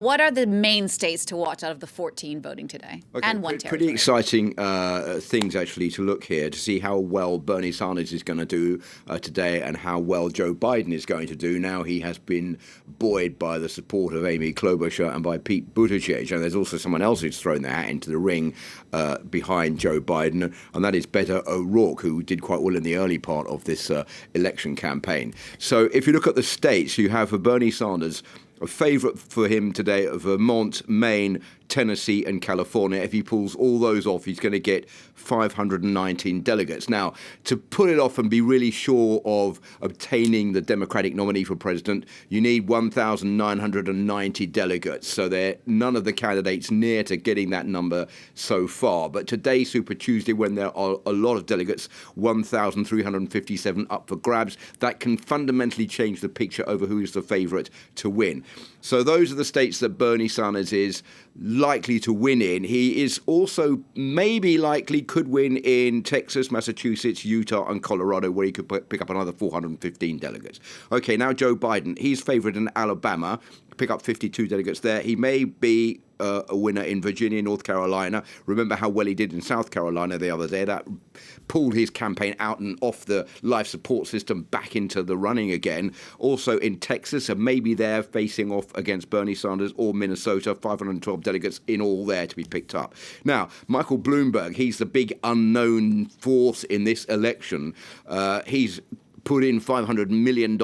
What are the main states to watch out of the 14 voting today? Okay, And one pretty territory. exciting things actually to look here to see how well Bernie Sanders is going to do today and how well Joe Biden is going to do. Now he has been buoyed by the support of Amy Klobuchar and by Pete Buttigieg, and there's also someone else who's thrown their hat into the ring behind Joe Biden, and that is Beto O'Rourke, who did quite well in the early part of this election campaign. So if you look at the states, you have for Bernie Sanders a favourite for him today are Vermont, Maine, Tennessee and California. If he pulls all those off, he's going to get 519 delegates. Now, to pull it off and be really sure of obtaining the Democratic nominee for president, you need 1,990 delegates. So none of the candidates near to getting that number so far. But today, Super Tuesday, when there are a lot of delegates, 1,357 up for grabs, that can fundamentally change the picture over who is the favourite to win. So those are the states that Bernie Sanders is likely to win in. He is also maybe likely could win in Texas, Massachusetts, Utah and Colorado, where he could pick up another 415 delegates. Okay, now Joe Biden. He's favourite in Alabama, pick up 52 delegates there. He may be a winner in Virginia, North Carolina. Remember how well he did in South Carolina the other day. That pulled his campaign out and off the life support system back into the running again. Also in Texas, and maybe they're facing off against Bernie Sanders or Minnesota, 512 delegates in all there to be picked up. Now, Michael Bloomberg, he's the big unknown force in this election. He's put in $500 million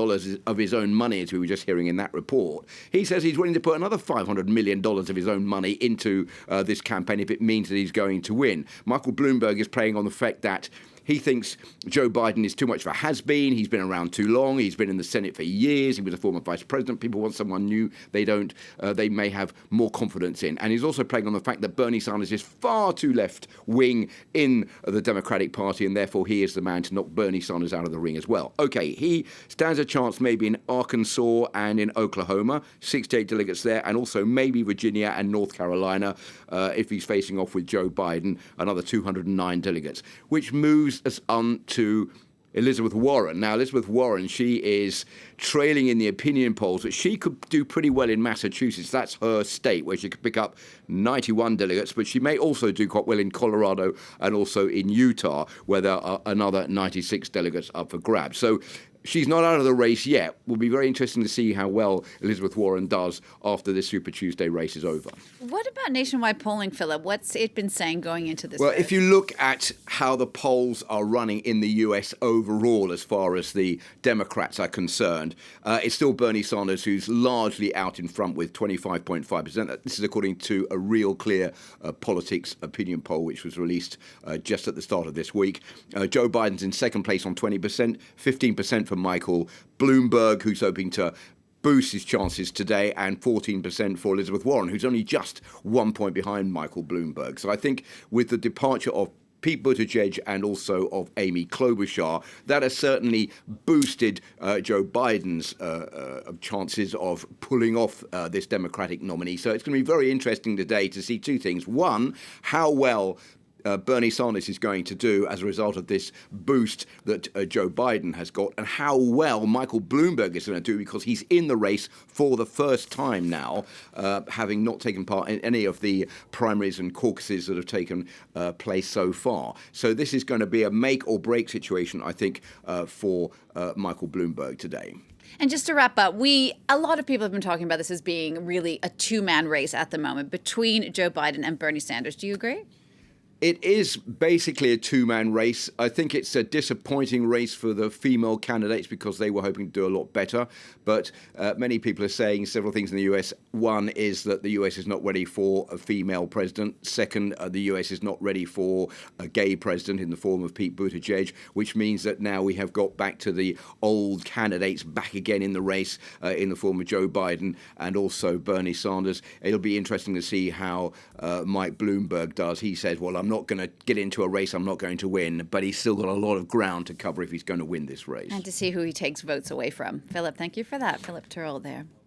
of his own money, as we were just hearing in that report. He says he's willing to put another $500 million of his own money into this campaign if it means that he's going to win. Michael Bloomberg is playing on the fact that he thinks Joe Biden is too much of a has-been. He's been around too long. He's been in the Senate for years. He was a former vice president. People want someone new. They may have more confidence in. And he's also playing on the fact that Bernie Sanders is far too left-wing in the Democratic Party, and therefore he is the man to knock Bernie Sanders out of the ring as well. Okay, he stands a chance maybe in Arkansas and in Oklahoma, 68 delegates there, and also maybe Virginia and North Carolina if he's facing off with Joe Biden, another 209 delegates, which moves us on to Elizabeth Warren. Now, Elizabeth Warren, she is trailing in the opinion polls, but she could do pretty well in Massachusetts. That's her state, where she could pick up 91 delegates, but she may also do quite well in Colorado and also in Utah, where there are another 96 delegates up for grabs. So she's not out of the race yet. Will be very interesting to see how well Elizabeth Warren does after this Super Tuesday race is over. What about nationwide polling, Philip? What's it been saying going into this? Well, if you look at how the polls are running in the US overall, as far as the Democrats are concerned, it's still Bernie Sanders who's largely out in front with 25.5%. This is according to a Real Clear Politics opinion poll, which was released just at the start of this week. Joe Biden's in second place on 20%, 15% for Michael Bloomberg, who's hoping to boost his chances today, and 14% for Elizabeth Warren, who's only just 1 point behind Michael Bloomberg. So I think with the departure of Pete Buttigieg and also of Amy Klobuchar, that has certainly boosted Joe Biden's chances of pulling off this Democratic nominee. So it's going to be very interesting today to see two things. One, how well Bernie Sanders is going to do as a result of this boost that Joe Biden has got, and how well Michael Bloomberg is going to do, because he's in the race for the first time now, having not taken part in any of the primaries and caucuses that have taken place so far. So this is going to be a make or break situation, I think, for Michael Bloomberg today. And just to wrap up, a lot of people have been talking about this as being really a two-man race at the moment between Joe Biden and Bernie Sanders. Do you agree? It is basically a two-man race. I think it's a disappointing race for the female candidates because they were hoping to do a lot better. But many people are saying several things in the US. One is that the US is not ready for a female president. Second, the US is not ready for a gay president in the form of Pete Buttigieg, which means that now we have got back to the old candidates back again in the race in the form of Joe Biden and also Bernie Sanders. It'll be interesting to see how Mike Bloomberg does. He says, well, I'm not going to get into a race I'm not going to win, but he's still got a lot of ground to cover if he's going to win this race. And to see who he takes votes away from. Philip, thank you for that. Philip Turrell there.